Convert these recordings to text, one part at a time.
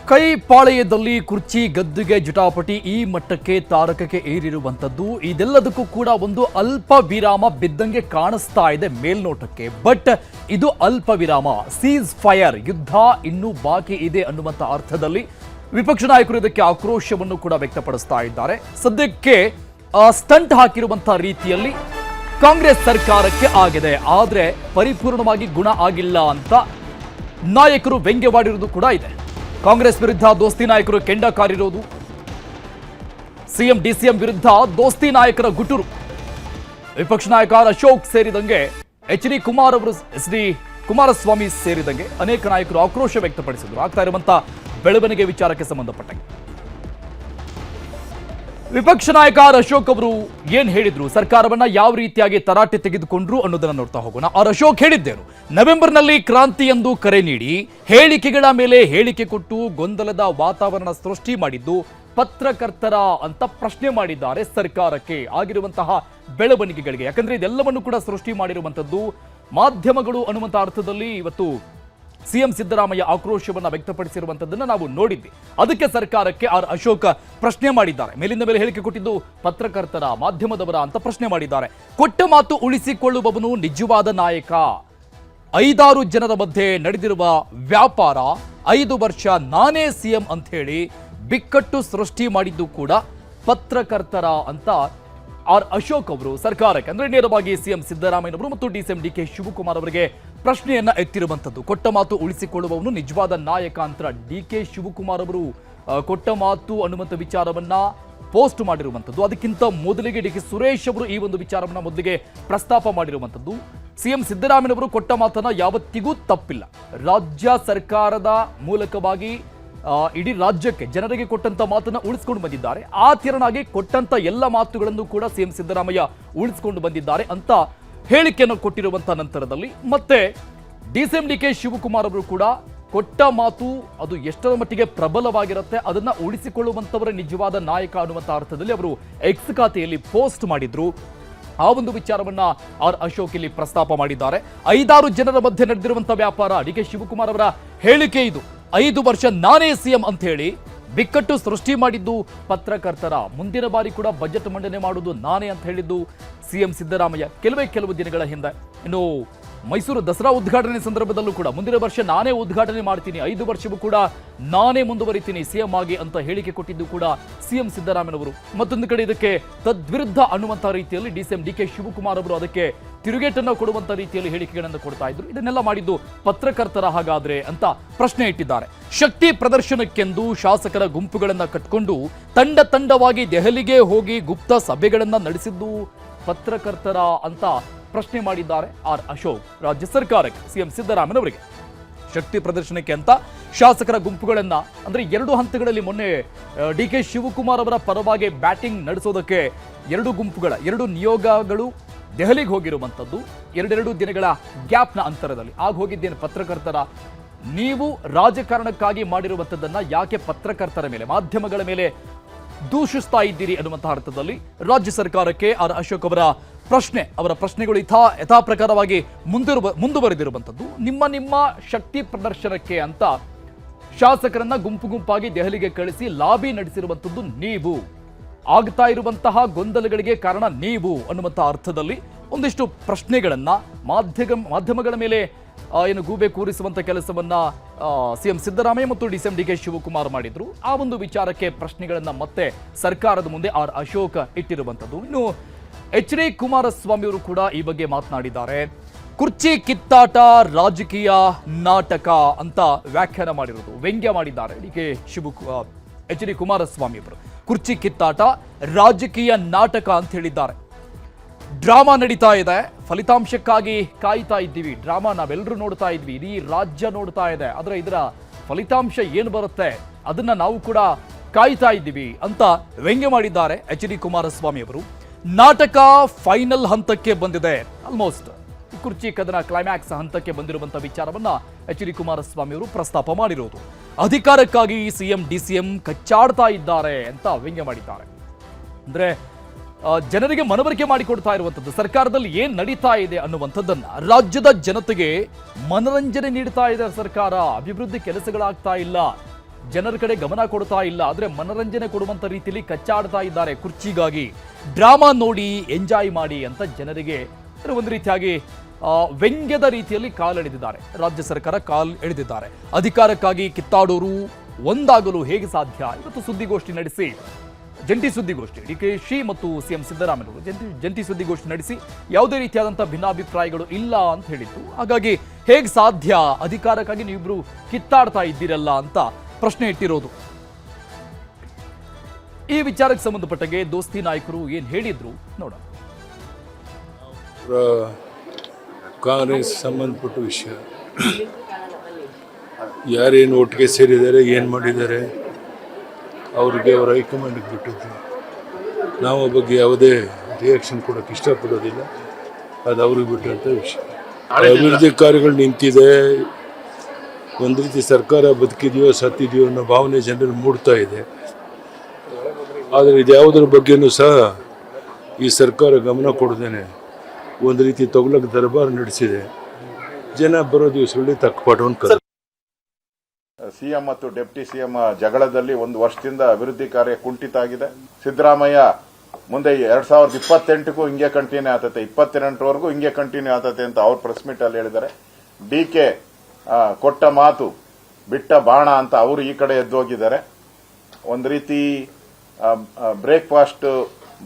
ಕೈ ಪಾಳೆಯದಲ್ಲಿ ಕುರ್ಚಿ ಗದ್ದುಗೆ ಜಟಾಪಟಿ ಈ ಮಟ್ಟಕ್ಕೆ ತಾರಕಕ್ಕೆ ಏರಿರುವಂತದ್ದು ಇದೆಲ್ಲದಕ್ಕೂ ಕೂಡ ಒಂದು ಅಲ್ಪ ವಿರಾಮ ಬಿದ್ದಂಗೆ ಕಾಣಿಸ್ತಾ ಇದೆ ಮೇಲ್ನೋಟಕ್ಕೆ. ಬಟ್ ಇದು ಅಲ್ಪ ವಿರಾಮ, ಸೀಸ್ ಫೈರ್, ಯುದ್ಧ ಇನ್ನೂ ಬಾಕಿ ಇದೆ ಅನ್ನುವಂತ ಅರ್ಥದಲ್ಲಿ ವಿಪಕ್ಷ ನಾಯಕರು ಇದಕ್ಕೆ ಆಕ್ರೋಶವನ್ನು ಕೂಡ ವ್ಯಕ್ತಪಡಿಸ್ತಾ ಇದ್ದಾರೆ. ಸದ್ಯಕ್ಕೆ ಸ್ಟಂಟ್ ಹಾಕಿರುವಂತಹ ರೀತಿಯಲ್ಲಿ ಕಾಂಗ್ರೆಸ್ ಸರ್ಕಾರಕ್ಕೆ ಆಗಿದೆ, ಆದ್ರೆ ಪರಿಪೂರ್ಣವಾಗಿ ಗುಣ ಆಗಿಲ್ಲ ಅಂತ ನಾಯಕರು ವ್ಯಂಗ್ಯವಾಡಿರುವುದು ಕೂಡ ಇದೆ. ಕಾಂಗ್ರೆಸ್ ವಿರುದ್ಧ ದೋಸ್ತಿ ನಾಯಕರು ಕೆಂಡ ಕಾರಿರೋದು, ಸಿಎಂ ಡಿಸಿಎಂ ವಿರುದ್ಧ ದೋಸ್ತಿ ನಾಯಕರ ಗುಟುರು. ವಿಪಕ್ಷ ನಾಯಕ ಅಶೋಕ್ ಸೇರಿದಂಗೆ ಎಚ್.ಡಿ. ಕುಮಾರಸ್ವಾಮಿ ಸೇರಿದಂಗೆ ಅನೇಕ ನಾಯಕರು ಆಕ್ರೋಶ ವ್ಯಕ್ತಪಡಿಸಿದರು. ಆಗ್ತಾ ಇರುವಂತಹ ಬೆಳವಣಿಗೆ ವಿಚಾರಕ್ಕೆ ಸಂಬಂಧಪಟ್ಟಂಗೆ ವಿಪಕ್ಷ ನಾಯಕ ಅಶೋಕ್ ಅವರು ಏನ್ ಹೇಳಿದ್ರು, ಸರ್ಕಾರವನ್ನ ಯಾವ ರೀತಿಯಾಗಿ ತರಾಟೆ ತೆಗೆದುಕೊಂಡ್ರು ಅನ್ನೋದನ್ನ ನೋಡ್ತಾ ಹೋಗೋಣ. ಅಶೋಕ್ ಹೇಳಿದ್ದೇನು, ನವೆಂಬರ್ನಲ್ಲಿ ಕ್ರಾಂತಿ ಎಂದು ಕರೆ ನೀಡಿ ಹೇಳಿಕೆಗಳ ಮೇಲೆ ಹೇಳಿಕೆ ಕೊಟ್ಟು ಗೊಂದಲದ ವಾತಾವರಣ ಸೃಷ್ಟಿ ಮಾಡಿದ್ದು ಪತ್ರಕರ್ತರ ಅಂತ ಪ್ರಶ್ನೆ ಮಾಡಿದ್ದಾರೆ ಸರ್ಕಾರಕ್ಕೆ. ಆಗಿರುವಂತಹ ಬೆಳವಣಿಗೆಗಳಿಗೆ, ಯಾಕಂದ್ರೆ ಇದೆಲ್ಲವನ್ನು ಕೂಡ ಸೃಷ್ಟಿ ಮಾಡಿರುವಂತದ್ದು ಮಾಧ್ಯಮಗಳು ಅನ್ನುವಂಥ ಅರ್ಥದಲ್ಲಿ ಇವತ್ತು ಸಿಎಂ ಸಿದ್ದರಾಮಯ್ಯ ಆಕ್ರೋಶವನ್ನ ವ್ಯಕ್ತಪಡಿಸಿರುವಂತದ್ದನ್ನ ನಾವು ನೋಡಿದ್ವಿ. ಅದಕ್ಕೆ ಸರ್ಕಾರಕ್ಕೆ ಅಶೋಕ್ ಪ್ರಶ್ನೆ ಮಾಡಿದ್ದಾರೆ. ಮೇಲಿಂದ ಮೇಲೆ ಹೇಳಿಕೆ ಕೊಟ್ಟಿದ್ದು ಪತ್ರಕರ್ತರ, ಮಾಧ್ಯಮದವರ ಅಂತ ಪ್ರಶ್ನೆ ಮಾಡಿದ್ದಾರೆ. ಕೊಟ್ಟ ಮಾತು ಉಳಿಸಿಕೊಳ್ಳುವವನು ನಿಜವಾದ ನಾಯಕ. 5-6 ಜನರ ಮಧ್ಯೆ ನಡೆದಿರುವ ವ್ಯಾಪಾರ 5 ವರ್ಷ ನಾನೇ ಸಿಎಂ ಅಂತ ಹೇಳಿ ಬಿಕ್ಕಟ್ಟು ಸೃಷ್ಟಿ ಮಾಡಿದ್ದು ಕೂಡ ಪತ್ರಕರ್ತರ ಅಂತ ಅಶೋಕ್ ಅವರು ಸರ್ಕಾರಕ್ಕೆ, ಅಂದ್ರೆ ನೇರವಾಗಿ ಸಿಎಂ ಸಿದ್ದರಾಮಯ್ಯನವರು ಮತ್ತು ಡಿ.ಕೆ ಶಿವಕುಮಾರ್ ಅವರಿಗೆ ಪ್ರಶ್ನೆಯನ್ನ ಎತ್ತಿರುವಂತದ್ದು. ಕೊಟ್ಟ ಮಾತು ಉಳಿಸಿಕೊಳ್ಳುವವನು ನಿಜವಾದ ನಾಯಕ ಅಂತ ಡಿ.ಕೆ ಶಿವಕುಮಾರ್ ಅವರು ಕೊಟ್ಟ ಮಾತು ಅನ್ನುವಂಥ ವಿಚಾರವನ್ನ ಪೋಸ್ಟ್ ಮಾಡಿರುವಂತದ್ದು. ಅದಕ್ಕಿಂತ ಮೊದಲಿಗೆ ಡಿ.ಕೆ ಸುರೇಶ್ ಅವರು ಈ ಒಂದು ವಿಚಾರವನ್ನ ಮೊದಲಿಗೆ ಪ್ರಸ್ತಾಪ ಮಾಡಿರುವಂತದ್ದು. ಸಿಎಂ ಸಿದ್ದರಾಮಯ್ಯನವರು ಕೊಟ್ಟ ಮಾತನ್ನ ಯಾವತ್ತಿಗೂ ತಪ್ಪಿಲ್ಲ. ರಾಜ್ಯ ಸರ್ಕಾರದ ಮೂಲಕವಾಗಿ ಇಡೀ ರಾಜ್ಯಕ್ಕೆ ಜನರಿಗೆ ಕೊಟ್ಟಂತ ಮಾತನ್ನ ಉಳಿಸ್ಕೊಂಡು ಬಂದಿದ್ದಾರೆ. ಆ ತೆರನಾಗಿ ಕೊಟ್ಟಂತ ಎಲ್ಲ ಮಾತುಗಳನ್ನು ಕೂಡ ಸಿಎಂ ಸಿದ್ದರಾಮಯ್ಯ ಉಳಿಸ್ಕೊಂಡು ಬಂದಿದ್ದಾರೆ ಅಂತ ಹೇಳಿಕೆಯನ್ನು ಕೊಟ್ಟಿರುವಂತಹ ನಂತರದಲ್ಲಿ ಮತ್ತೆ ಡಿ.ಕೆ ಶಿವಕುಮಾರ್ ಅವರು ಕೂಡ ಕೊಟ್ಟ ಮಾತು ಅದು ಎಷ್ಟರ ಮಟ್ಟಿಗೆ ಪ್ರಬಲವಾಗಿರುತ್ತೆ, ಅದನ್ನ ಉಳಿಸಿಕೊಳ್ಳುವಂತವರ ನಿಜವಾದ ನಾಯಕ ಅನ್ನುವಂಥ ಅರ್ಥದಲ್ಲಿ ಅವರು ಎಕ್ಸ್ ಖಾತೆಯಲ್ಲಿ ಪೋಸ್ಟ್ ಮಾಡಿದ್ರು. ಆ ಒಂದು ವಿಚಾರವನ್ನ ಅಶೋಕ್ ಇಲ್ಲಿ ಪ್ರಸ್ತಾಪ ಮಾಡಿದ್ದಾರೆ. 5-6 ಜನರ ಮಧ್ಯೆ ನಡೆದಿರುವಂತಹ ವ್ಯಾಪಾರ, ಡಿ.ಕೆ ಶಿವಕುಮಾರ್ ಅವರ ಹೇಳಿಕೆ ಇದು. 5 ವರ್ಷ ನಾನೇ ಸಿಎಂ ಅಂತ ಹೇಳಿ ಬಿಕ್ಕಟ್ಟು ಸೃಷ್ಟಿ ಮಾಡಿದ್ದು ಪತ್ರಕರ್ತರ. ಮುಂದಿನ ಬಾರಿ ಕೂಡ ಬಜೆಟ್ ಮಂಡನೆ ಮಾಡುವುದು ನಾನೇ ಅಂತ ಹೇಳಿದ್ದು ಸಿಎಂ ಸಿದ್ದರಾಮಯ್ಯ ಕೆಲವು ದಿನಗಳ ಹಿಂದೆ. ಇನ್ನು ಮೈಸೂರು ದಸರಾ ಉದ್ಘಾಟನೆ ಸಂದರ್ಭದಲ್ಲೂ ಕೂಡ ಮುಂದಿನ ವರ್ಷ ನಾನೇ ಉದ್ಘಾಟನೆ ಮಾಡ್ತೀನಿ, 5 ವರ್ಷವೂ ಕೂಡ ನಾನೇ ಮುಂದುವರಿತೀನಿ ಸಿಎಂ ಆಗಿ ಅಂತ ಹೇಳಿಕೆ ಕೊಟ್ಟಿದ್ದು ಕೂಡ ಸಿಎಂ ಸಿದ್ದರಾಮಯ್ಯನವರು. ಮತ್ತೊಂದು ಕಡೆ ಇದಕ್ಕೆ ತದ್ವಿರುದ್ಧ ಅನ್ನುವಂಥ ರೀತಿಯಲ್ಲಿ ಡಿ.ಕೆ ಶಿವಕುಮಾರ್ ಅವರು ಅದಕ್ಕೆ ತಿರುಗೇಟನ್ನು ಕೊಡುವಂತ ರೀತಿಯಲ್ಲಿ ಹೇಳಿಕೆಗಳನ್ನು ಕೊಡ್ತಾ ಇದ್ರು. ಇದನ್ನೆಲ್ಲ ಮಾಡಿದ್ದು ಪತ್ರಕರ್ತರ ಹಾಗಾದ್ರೆ ಅಂತ ಪ್ರಶ್ನೆ ಇಟ್ಟಿದ್ದಾರೆ. ಶಕ್ತಿ ಪ್ರದರ್ಶನಕ್ಕೆಂದು ಶಾಸಕರ ಗುಂಪುಗಳನ್ನ ಕಟ್ಕೊಂಡು ತಂಡವಾಗಿ ದೆಹಲಿಗೆ ಹೋಗಿ ಗುಪ್ತ ಸಭೆಗಳನ್ನ ನಡೆಸಿದ್ದು ಪತ್ರಕರ್ತರ ಅಂತ ಪ್ರಶ್ನೆ ಮಾಡಿದ್ದಾರೆ ಅಶೋಕ್ ರಾಜ್ಯ ಸರ್ಕಾರಕ್ಕೆ, ಸಿಎಂ ಸಿದ್ದರಾಮಯ್ಯನವರಿಗೆ. ಶಕ್ತಿ ಪ್ರದರ್ಶನಕ್ಕೆ ಅಂತ ಶಾಸಕರ ಗುಂಪುಗಳನ್ನ, ಅಂದ್ರೆ 2 ಹಂತಗಳಲ್ಲಿ ಮೊನ್ನೆ ಡಿ.ಕೆ ಶಿವಕುಮಾರ್ ಅವರ ಪರವಾಗಿ ಬ್ಯಾಟಿಂಗ್ ನಡೆಸೋದಕ್ಕೆ 2 ಗುಂಪುಗಳ 2 ನಿಯೋಗಗಳು ದೆಹಲಿಗೆ ಹೋಗಿರುವಂತದ್ದು 2 ದಿನಗಳ ಗ್ಯಾಪ್ನ ಅಂತರದಲ್ಲಿ. ಆಗ ಹೋಗಿದ್ದೇನೆ ಪತ್ರಕರ್ತರ, ನೀವು ರಾಜಕಾರಣಕ್ಕಾಗಿ ಮಾಡಿರುವಂತದ್ದನ್ನ ಯಾಕೆ ಪತ್ರಕರ್ತರ ಮೇಲೆ, ಮಾಧ್ಯಮಗಳ ಮೇಲೆ ದೂಷಿಸ್ತಾ ಇದ್ದೀರಿ ಅನ್ನುವಂತಹ ಅರ್ಥದಲ್ಲಿ ರಾಜ್ಯ ಸರ್ಕಾರಕ್ಕೆ ಅಶೋಕ್ ಅವರ ಪ್ರಶ್ನೆಗಳು ಯಥಾ ಪ್ರಕಾರವಾಗಿ ಮುಂದುವರೆದಿರುವಂತದ್ದು. ನಿಮ್ಮ ಶಕ್ತಿ ಪ್ರದರ್ಶನಕ್ಕೆ ಅಂತ ಶಾಸಕರನ್ನ ಗುಂಪಾಗಿ ದೆಹಲಿಗೆ ಕಳಿಸಿ ಲಾಬಿ ನಡೆಸಿರುವಂತದ್ದು ನೀವು, ಆಗ್ತಾ ಇರುವಂತಹ ಗೊಂದಲಗಳಿಗೆ ಕಾರಣ ನೀವು ಅನ್ನುವಂತಹ ಅರ್ಥದಲ್ಲಿ ಒಂದಿಷ್ಟು ಪ್ರಶ್ನೆಗಳನ್ನ ಮಾಧ್ಯಮಗಳ ಮೇಲೆ ಏನು ಗೂಬೆ ಕೂರಿಸುವಂತ ಕೆಲಸವನ್ನ ಸಿಎಂ ಸಿದ್ದರಾಮಯ್ಯ ಮತ್ತು ಡಿ.ಕೆ ಶಿವಕುಮಾರ್ ಮಾಡಿದ್ರು. ಆ ಒಂದು ವಿಚಾರಕ್ಕೆ ಪ್ರಶ್ನೆಗಳನ್ನ ಮತ್ತೆ ಸರ್ಕಾರದ ಮುಂದೆ ಅಶೋಕ್ ಇಟ್ಟಿರುವಂತದ್ದು. ಇನ್ನು ಎಚ್.ಡಿ. ಕುಮಾರಸ್ವಾಮಿ ಅವರು ಕೂಡ ಈ ಬಗ್ಗೆ ಮಾತನಾಡಿದ್ದಾರೆ. ಕುರ್ಚಿ ಕಿತ್ತಾಟ ರಾಜಕೀಯ ನಾಟಕ ಅಂತ ವ್ಯಾಖ್ಯಾನ ಮಾಡಿರೋದು, ವ್ಯಂಗ್ಯ ಮಾಡಿದ್ದಾರೆ ಎಚ್.ಡಿ. ಕುಮಾರಸ್ವಾಮಿ ಅವರು. ಕುರ್ಚಿ ಕಿತ್ತಾಟ ರಾಜಕೀಯ ನಾಟಕ ಅಂತ ಹೇಳಿದ್ದಾರೆ. ಡ್ರಾಮಾ ನಡೀತಾ ಇದೆ, ಫಲಿತಾಂಶಕ್ಕಾಗಿ ಕಾಯ್ತಾ ಇದ್ದೀವಿ. ಡ್ರಾಮಾ ನಾವೆಲ್ಲರೂ ನೋಡ್ತಾ ಇದ್ವಿ, ಇಡೀ ರಾಜ್ಯ ನೋಡ್ತಾ ಇದೆ, ಆದ್ರೆ ಇದರ ಫಲಿತಾಂಶ ಏನು ಬರುತ್ತೆ ಅದನ್ನ ನಾವು ಕೂಡ ಕಾಯ್ತಾ ಇದ್ದೀವಿ ಅಂತ ವ್ಯಂಗ್ಯ ಮಾಡಿದ್ದಾರೆ ಎಚ್.ಡಿ. ಕುಮಾರಸ್ವಾಮಿ ಅವರು. ನಾಟಕ ಫೈನಲ್ ಹಂತಕ್ಕೆ ಬಂದಿದೆ, ಆಲ್ಮೋಸ್ಟ್ ಕುರ್ಚಿ ಕದನ ಕ್ಲೈಮ್ಯಾಕ್ಸ್ ಹಂತಕ್ಕೆ ಬಂದಿರುವಂತಹ ವಿಚಾರವನ್ನ ಎಚ್.ಡಿ. ಕುಮಾರಸ್ವಾಮಿ ಅವರು ಪ್ರಸ್ತಾಪ ಮಾಡಿರೋದು. ಅಧಿಕಾರಕ್ಕಾಗಿ ಸಿಎಂ ಡಿಸಿಎಂ ಕಚ್ಚಾಡ್ತಾ ಇದ್ದಾರೆ ಅಂತ ವ್ಯಂಗ್ಯ ಮಾಡಿದ್ದಾರೆ. ಅಂದ್ರೆ ಜನರಿಗೆ ಮನವರಿಕೆ ಮಾಡಿಕೊಡ್ತಾ ಇರುವಂತದ್ದು ಸರ್ಕಾರದಲ್ಲಿ ಏನ್ ನಡೀತಾ ಇದೆ ಅನ್ನುವಂಥದ್ದನ್ನ, ರಾಜ್ಯದ ಜನತೆಗೆ ಮನರಂಜನೆ ನೀಡ್ತಾ ಇದೆ ಸರ್ಕಾರ, ಅಭಿವೃದ್ಧಿ ಕೆಲಸಗಳಾಗ್ತಾ ಇಲ್ಲ, ಜನರ ಕಡೆ ಗಮನ ಕೊಡ್ತಾ ಇಲ್ಲ, ಆದರೆ ಮನರಂಜನೆ ಕೊಡುವಂಥ ರೀತಿಯಲ್ಲಿ ಕಚ್ಚಾಡ್ತಾ ಇದ್ದಾರೆ ಕುರ್ಚಿಗಾಗಿ. ಡ್ರಾಮಾ ನೋಡಿ ಎಂಜಾಯ್ ಮಾಡಿ ಅಂತ ಜನರಿಗೆ ಒಂದು ರೀತಿಯಾಗಿ ವ್ಯಂಗ್ಯದ ರೀತಿಯಲ್ಲಿ ಕಾಲೆಳೆದಿದ್ದಾರೆ. ರಾಜ್ಯ ಸರ್ಕಾರ ಕಾಲ್ ಎಳೆದಿದ್ದಾರೆ. ಅಧಿಕಾರಕ್ಕಾಗಿ ಕಿತ್ತಾಡೋರು ಒಂದಾಗಲು ಹೇಗೆ ಸಾಧ್ಯ? ಇವತ್ತು ಸುದ್ದಿಗೋಷ್ಠಿ ನಡೆಸಿ, ಜಂಟಿ ಸುದ್ದಿಗೋಷ್ಠಿ, ಡಿಕೆಶಿ ಮತ್ತು ಸಿಎಂ ಸಿದ್ದರಾಮಯ್ಯ ಜಂಟಿ ಸುದ್ದಿಗೋಷ್ಠಿ ನಡೆಸಿ ಯಾವುದೇ ರೀತಿಯಾದಂಥ ಭಿನ್ನಾಭಿಪ್ರಾಯಗಳು ಇಲ್ಲ ಅಂತ ಹೇಳಿದ್ದು. ಹಾಗಾಗಿ ಹೇಗೆ ಸಾಧ್ಯ, ಅಧಿಕಾರಕ್ಕಾಗಿ ನೀವಿಬ್ರು ಕಿತ್ತಾಡ್ತಾ ಇದ್ದೀರಲ್ಲ ಅಂತ ಪ್ರಶ್ನೆ ಇಟ್ಟಿರೋದು. ಈ ವಿಚಾರಕ್ಕೆ ಸಂಬಂಧಪಟ್ಟಂಗೆ ದೋಸ್ತಿ ನಾಯಕರು ಏನು ಹೇಳಿದ್ರು ನೋಡೋಣ. ಕಾಂಗ್ರೆಸ್ ಸಂಬಂಧಪಟ್ಟ ವಿಷಯ, ಯಾರೇನು ಒಟ್ಟಿಗೆ ಸೇರಿದ್ದಾರೆ, ಏನು ಮಾಡಿದ್ದಾರೆ, ಅವ್ರಿಗೆ ಅವರ ಹೈಕಮಾಂಡ್ಗೆ ಬಿಟ್ಟಿದ್ದು. ನಾವು ಬಗ್ಗೆ ಯಾವುದೇ ರಿಯಾಕ್ಷನ್ ಕೊಡೋಕ್ಕೆ ಇಷ್ಟಪಡೋದಿಲ್ಲ, ಅದು ಅವ್ರಿಗೆ ಬಿಟ್ಟಂಥ ವಿಷಯ. ಅಭಿವೃದ್ಧಿ ಕಾರ್ಯಗಳು ನಿಂತಿದೆ, ಒಂದು ರೀತಿ ಸರ್ಕಾರ ಬದುಕಿದೆಯೋ ಸತ್ತಿದೆಯೋ ಅನ್ನೋ ಭಾವನೆ ಜನರಲ್ಲಿ ಮೂಡ್ತಾ ಇದೆ. ಆದರೆ ಇದು ಯಾವುದರ ಬಗ್ಗೆನೂ ಸಹ ಈ ಸರ್ಕಾರ ಗಮನ ಕೊಡದೇನೆ ಒಂದು ರೀತಿ ತೊಗಲಕ್ಕೆ ದರ್ಬಾರ್ ನಡೆಸಿದೆ. ಜನ ಬರೋ ದಿವಸಗಳಲ್ಲಿ ತಕ್ಕ ಪಾಠವನ್ನು ಕಲಿತು. ಸಿಎಂ ಮತ್ತು ಡೆಪ್ಟಿ ಸಿಎಂ ಜಗಳದಲ್ಲಿ ಒಂದು ವರ್ಷದಿಂದ ಅಭಿವೃದ್ಧಿ ಕಾರ್ಯ ಕುಂಠಿತ ಆಗಿದೆ. ಸಿದ್ದರಾಮಯ್ಯ ಮುಂದೆ 2028ಕ್ಕೂ ಹಿಂಗೆ ಕಂಟಿನ್ಯೂ ಆಗ್ತದೆ, 28ವರೆಗೂ ಹಿಂಗೆ ಕಂಟಿನ್ಯೂ ಆಗ್ತದೆ ಅಂತ ಅವ್ರ ಪ್ರೆಸ್ ಮೀಟ್ ಅಲ್ಲಿ ಹೇಳಿದ್ದಾರೆ. ಡಿಕೆ ಕೊಟ್ಟ ಮಾತು ಬಿಟ್ಟ ಬಾಣ ಅಂತ ಅವರು ಈ ಕಡೆ ಎದ್ದೋಗಿದ್ದಾರೆ. ಒಂದು ರೀತಿ ಬ್ರೇಕ್ಫಾಸ್ಟ್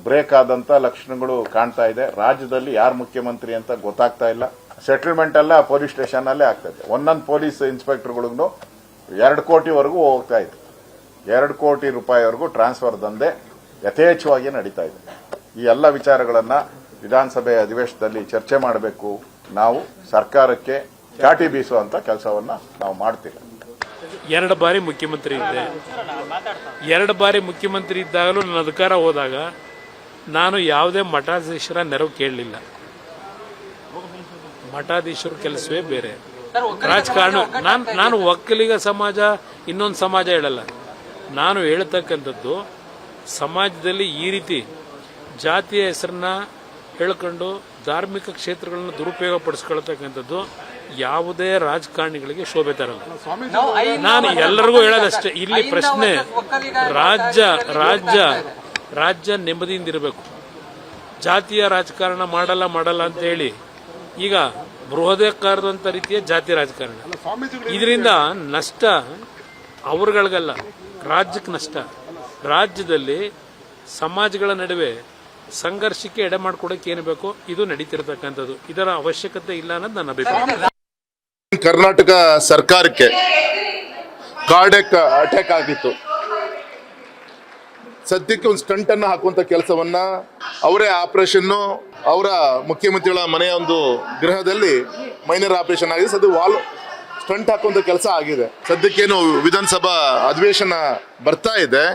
ಬ್ರೇಕ್ ಆದಂತ ಲಕ್ಷಣಗಳು ಕಾಣ್ತಾ ಇದೆ. ರಾಜ್ಯದಲ್ಲಿ ಯಾರು ಮುಖ್ಯಮಂತ್ರಿ ಅಂತ ಗೊತ್ತಾಗ್ತಾ ಇಲ್ಲ. ಸೆಟಲ್ಮೆಂಟ್ ಎಲ್ಲ ಪೊಲೀಸ್ ಸ್ಟೇಷನ್ ಅಲ್ಲೇ ಆಗ್ತದೆ. ಒಂದೊಂದು ಪೊಲೀಸ್ ಇನ್ಸ್ಪೆಕ್ಟರ್ಗಳಿಗೂ 2 ಕೋಟಿವರೆಗೂ ಹೋಗ್ತಾ ಇದೆ. 2 ಕೋಟಿ ರೂಪಾಯಿವರೆಗೂ ಟ್ರಾನ್ಸ್ಫರ್ ದಂಧೆ ಯಥೇಚ್ಛವಾಗಿ ನಡೀತಾ ಇದೆ. ಈ ಎಲ್ಲ ವಿಚಾರಗಳನ್ನ ವಿಧಾನಸಭೆ ಅಧಿವೇಶನದಲ್ಲಿ ಚರ್ಚೆ ಮಾಡಬೇಕು. ನಾವು ಸರ್ಕಾರಕ್ಕೆ ಚಾಟಿ ಬೀಸುವಂತ ಕೆಲಸವನ್ನ ನಾವು ಮಾಡ್ತೀವಿ. 2 ಬಾರಿ ಮುಖ್ಯಮಂತ್ರಿ ಇದ್ದೆ. 2 ಬಾರಿ ಮುಖ್ಯಮಂತ್ರಿ ಇದ್ದಾಗಲೂ ನನ್ನ ಅಧಿಕಾರ ಹೋದಾಗ ನಾನು ಯಾವುದೇ ಮಠಾಧೀಶರ ನೆರವು ಕೇಳಲಿಲ್ಲ. ಮಠಾಧೀಶರ ಕೆಲಸವೇ ಬೇರೆ, ರಾಜಕಾರಣ. ನಾನು ಒಕ್ಕಲಿಗ ಸಮಾಜ ಇನ್ನೊಂದು ಸಮಾಜ ಹೇಳಲ್ಲ. ನಾನು ಹೇಳ್ತಕ್ಕಂಥದ್ದು ಸಮಾಜದಲ್ಲಿ ಈ ರೀತಿ ಜಾತಿಯ ಹೆಸರನ್ನ ಹೇಳ್ಕೊಂಡು ಧಾರ್ಮಿಕ ಕ್ಷೇತ್ರಗಳನ್ನು ದುರುಪಯೋಗ ಪಡಿಸ್ಕೊಳ್ತಕ್ಕಂಥದ್ದು ಯಾವುದೇ ರಾಜಕಾರಣಿಗಳಿಗೆ ಶೋಭೆ ತರಲ್ಲ. ನಾನು ಎಲ್ಲರಿಗೂ ಹೇಳೋದಷ್ಟೇ, ಇಲ್ಲಿ ಪ್ರಶ್ನೆ ರಾಜ್ಯ ನೆಮ್ಮದಿಯಿಂದಿರಬೇಕು. ಜಾತಿಯ ರಾಜಕಾರಣ ಮಾಡಲ್ಲ ಅಂತ ಹೇಳಿ ಈಗ ಬೃಹದಾಕಾರದಂತ ರೀತಿಯ ಜಾತಿ ರಾಜಕಾರಣ, ಇದರಿಂದ ನಷ್ಟ ಅವ್ರಗಳಿಗಲ್ಲ, ರಾಜ್ಯಕ್ಕೆ ನಷ್ಟ. ರಾಜ್ಯದಲ್ಲಿ ಸಮಾಜಗಳ ನಡುವೆ ಸಂಘರ್ಷಕ್ಕೆ ಎಡೆ ಮಾಡಿಕೊಡಕ್ಕೆ ಏನು ಬೇಕೋ ಇದು ನಡೀತಿರತಕ್ಕಂಥದ್ದು. ಇದರ ಅವಶ್ಯಕತೆ ಇಲ್ಲ ಅನ್ನೋದು ನನ್ನ ಅಭಿಪ್ರಾಯ. ಕರ್ನಾಟಕ ಸರ್ಕಾರಕ್ಕೆ ಕಾರ್ಡಿಯಕ್ ಅಟ್ಯಾಕ್ ಆಗಿತ್ತು. ಸದ್ಯಕ್ಕೆ ಒಂದು ಸ್ಟಂಟ್ ಅನ್ನು ಹಾಕುವಂತ ಕೆಲಸವನ್ನ ಅವರೇ ಆಪರೇಷನ್, ಅವರ ಮುಖ್ಯಮಂತ್ರಿಗಳ ಮನೆಯ ಒಂದು ಗೃಹದಲ್ಲಿ ಮೈನರ್ ಆಪರೇಷನ್ ಆಗಿದೆ. ಸದ್ಯ ವಾಲ್ ಸ್ಟಂಟ್ ಹಾಕುವಂತ ಕೆಲಸ ಆಗಿದೆ. ಸದ್ಯಕ್ಕೇನು ವಿಧಾನಸಭಾ ಅಧಿವೇಶನ ಬರ್ತಾ ಇದೆ,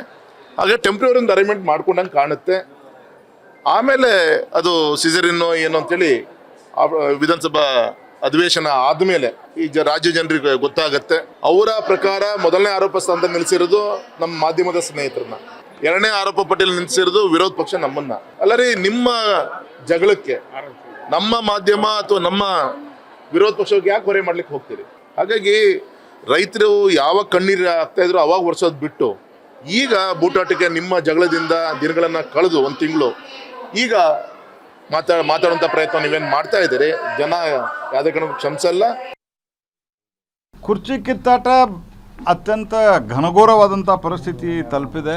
ಹಾಗೆ ಟೆಂಪ್ರರಿ ಒಂದು ಅರೇಂಜ್ಮೆಂಟ್ ಮಾಡ್ಕೊಂಡಂಗೆ ಕಾಣುತ್ತೆ. ಆಮೇಲೆ ಅದು ಸಿಸರಿನೋ ಏನೋ ಅಂತೇಳಿ ವಿಧಾನಸಭಾ ಅಧಿವೇಶನ ಆದ್ಮೇಲೆ ಈ ರಾಜ್ಯ ಜನರಿಗೆ ಗೊತ್ತಾಗತ್ತೆ. ಅವರ ಪ್ರಕಾರ ಮೊದಲನೇ ಆರೋಪ ಸ್ಥಾನದಲ್ಲಿ ನಿಲ್ಲಿಸಿರೋದು ನಮ್ಮ ಮಾಧ್ಯಮದ ಸ್ನೇಹಿತರನ್ನ, 2ನೇ ಆರೋಪ ಪಟ್ಟಿಯಲ್ಲಿ ನಿಲ್ಲಿಸಿರೋದು ವಿರೋಧ ಪಕ್ಷ ನಮ್ಮನ್ನ. ಅಲ್ಲರಿ, ನಿಮ್ಮ ಜಗಳಕ್ಕೆ ನಮ್ಮ ಮಾಧ್ಯಮ ಅಥವಾ ನಮ್ಮ ವಿರೋಧ ಪಕ್ಷಕ್ಕೆ ಯಾಕೆ ಹೊರೆ ಮಾಡ್ಲಿಕ್ಕೆ ಹೋಗ್ತೀರಿ? ಹಾಗಾಗಿ ರೈತರು ಯಾವ ಕಣ್ಣೀರು ಆಗ್ತಾ ಇದ್ರು ಅವಾಗ ವರ್ಷೋದು ಬಿಟ್ಟು ಈಗ ಬೂಟಾಟಕ್ಕೆ ನಿಮ್ಮ ಜಗಳದಿಂದ ದಿನಗಳನ್ನ ಕಳೆದು 1 ತಿಂಗಳು ಈಗ ಮಾತಾಡುವಂತ ಪ್ರಯತ್ನ ನೀವೇನು ಮಾಡ್ತಾ ಇದ್ದೀರಿ, ಜನ ಯಾವುದೇ ಕಾರಣಕ್ಕೂ ಕ್ಷಮಿಸಲ್ಲ. ಕುರ್ಚಿ ಕಿತ್ತಾಟ ಅತ್ಯಂತ ಘನಘೋರವಾದಂಥ ಪರಿಸ್ಥಿತಿ ತಲುಪಿದೆ.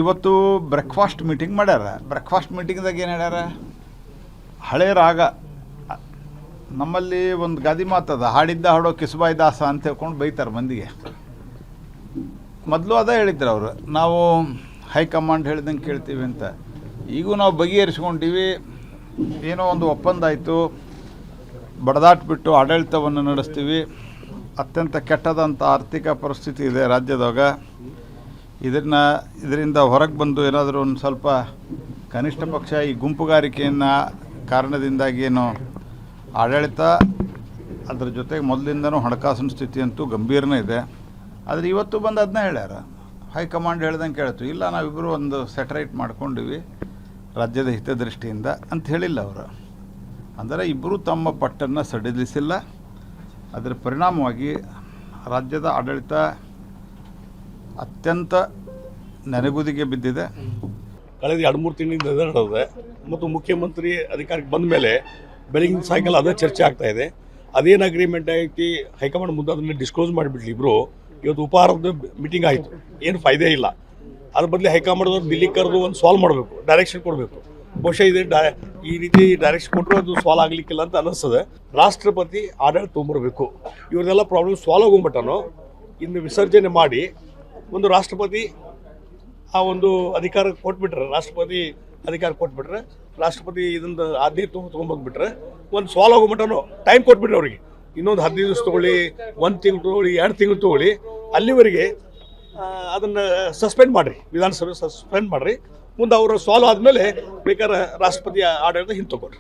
ಇವತ್ತು ಬ್ರೇಕ್ಫಾಸ್ಟ್ ಮೀಟಿಂಗ್ ಮಾಡ್ಯಾರ. ಬ್ರೇಕ್ಫಾಸ್ಟ್ ಮೀಟಿಂಗ್ದಾಗ ಏನು ಹೇಳ್ಯಾರ? ಹಳೆ ರಾಗ, ನಮ್ಮಲ್ಲಿ ಒಂದು ಗಾದಿ ಮಾತದ, ಹಾಡಿದ್ದ ಹಾಡೋ ಕಿಸುಬಾಯಿ ದಾಸ ಅಂತ ಹೇಳ್ಕೊಂಡು ಬೈತಾರೆ ಮಂದಿಗೆ. ಮೊದಲು ಅದೇ ಹೇಳಿದ್ರು ಅವರು, ನಾವು ಹೈಕಮಾಂಡ್ ಹೇಳ್ದಂಗೆ ಕೇಳ್ತೀವಿ ಅಂತ. ಈಗೂ ನಾವು ಬಗೆಹರಿಸ್ಕೊಂತೀವಿ. ಏನೋ ಒಂದು ಒಪ್ಪಂದ ಆಯಿತು, ಬಡದಾಟ ಬಿಟ್ಟು ಆಡಳಿತವನ್ನು ನಡೆಸ್ತೀವಿ. ಅತ್ಯಂತ ಕೆಟ್ಟದಂಥ ಆರ್ಥಿಕ ಪರಿಸ್ಥಿತಿ ಇದೆ ರಾಜ್ಯದಾಗ. ಇದರಿಂದ ಹೊರಗೆ ಬಂದು ಏನಾದರೂ ಒಂದು ಸ್ವಲ್ಪ ಕನಿಷ್ಠ ಪಕ್ಷ ಈ ಗುಂಪುಗಾರಿಕೆಯನ್ನು ಕಾರಣದಿಂದಾಗಿ ಏನು ಆಡಳಿತ, ಅದ್ರ ಜೊತೆಗೆ ಮೊದಲಿಂದನೂ ಹಣಕಾಸಿನ ಸ್ಥಿತಿ ಅಂತೂ ಗಂಭೀರನೇ ಇದೆ. ಆದರೆ ಇವತ್ತು ಬಂದು ಅದನ್ನ ಹೇಳ್ಯಾರ, ಹೈಕಮಾಂಡ್ ಹೇಳ್ದಂಗೆ ಕೇಳ್ತು, ಇಲ್ಲ ನಾವಿಬ್ಬರು ಒಂದು ಸೆಟರೇಟ್ ಮಾಡ್ಕೊಂಡಿವಿ ರಾಜ್ಯದ ಹಿತದೃಷ್ಟಿಯಿಂದ ಅಂತ ಹೇಳಿಲ್ಲ ಅವರು. ಅಂದರೆ ಇಬ್ಬರು ತಮ್ಮ ಪಟ್ಟನ್ನು ಸಡಿಲಿಸಿಲ್ಲ. ಅದರ ಪರಿಣಾಮವಾಗಿ ರಾಜ್ಯದ ಆಡಳಿತ ಅತ್ಯಂತ ನೆನೆಗುದಿಗೆ ಬಿದ್ದಿದೆ. ಕಳೆದ 2-3 ತಿಂಗಳಿಂದ ನಡೆದಿದೆ ಮತ್ತು ಮುಖ್ಯಮಂತ್ರಿ ಅಧಿಕಾರಕ್ಕೆ ಬಂದ ಮೇಲೆ ಬೆಳಗಿನ ಸಾಯಂಕಾಲ ಅದೇ ಚರ್ಚೆ ಆಗ್ತಾ ಇದೆ. ಅದೇನು ಅಗ್ರಿಮೆಂಟ್ ಐತಿ ಹೈಕಮಾಂಡ್ ಮುಂದೆ ಅದನ್ನು ಡಿಸ್ಕ್ಲೋಸ್ ಮಾಡಿಬಿಡ್ಲಿ ಇಬ್ಬರು. ಇವತ್ತು ಉಪಹಾರದ ಮೀಟಿಂಗ್ ಆಯಿತು, ಏನು ಫಾಯ್ದೆ ಇಲ್ಲ. ಅದ್ರ ಬದಲು ಹೈಕಮಾಂಡ್ದವ್ರು ದಿಲ್ಲಿ ಕರೆದು ಒಂದು ಸಾಲ್ವ್ ಮಾಡಬೇಕು, ಡೈರೆಕ್ಷನ್ ಕೊಡಬೇಕು. ಬಹುಶಃ ಇದೆ ಈ ರೀತಿ ಡೈರೆಕ್ಷನ್ ಕೊಟ್ಟರು ಅದು ಸಾಲ್ವ್ ಆಗಲಿಕ್ಕಿಲ್ಲ ಅಂತ ಅನ್ನಿಸ್ತದೆ. ರಾಷ್ಟ್ರಪತಿ ಆಡಳಿತ ತೊಗೊಂಬರ್ಬೇಕು. ಇವ್ರದೆಲ್ಲ ಪ್ರಾಬ್ಲಮ್ ಸಾಲ್ವ್ ಆಗೋಗ್ಬಿಟ್ಟನು. ಇನ್ನು ವಿಸರ್ಜನೆ ಮಾಡಿ ಒಂದು ರಾಷ್ಟ್ರಪತಿ ಆ ಒಂದು ಅಧಿಕಾರ ಕೊಟ್ಬಿಟ್ರೆ, ರಾಷ್ಟ್ರಪತಿ ಅಧಿಕಾರ ಕೊಟ್ಬಿಟ್ರೆ, ರಾಷ್ಟ್ರಪತಿ ಇದನ್ನು ಆಜ್ಞೆ ತೊಗೊಂಬಂದ್ಬಿಟ್ರೆ ಒಂದು ಸಾಲ್ವ್ ಆಗೋಗ್ಬಿಟ್ಟನು. ಟೈಮ್ ಕೊಟ್ಬಿಟ್ರೆ ಅವ್ರಿಗೆ ಇನ್ನೊಂದು 15 ದಿವಸ ತೊಗೊಳ್ಳಿ, 1 ತಿಂಗಳು ತೊಗೊಳ್ಳಿ, 2 ತಿಂಗಳು ತೊಗೊಳ್ಳಿ, ಅಲ್ಲಿವರೆಗೆ ಅದನ್ನು ಸಸ್ಪೆಂಡ್ ಮಾಡಿರಿ, ವಿಧಾನಸಭೆ ಸಸ್ಪೆಂಡ್ ಮಾಡಿರಿ. ಮುಂದೆ ಅವರು ಸಾಲ್ವ್ ಆದಮೇಲೆ ಬೇಕಾದ್ರೆ ರಾಷ್ಟ್ರಪತಿ ಆಡಳಿತ ಹಿಂದೆ ತಗೊಳ್ರಿ.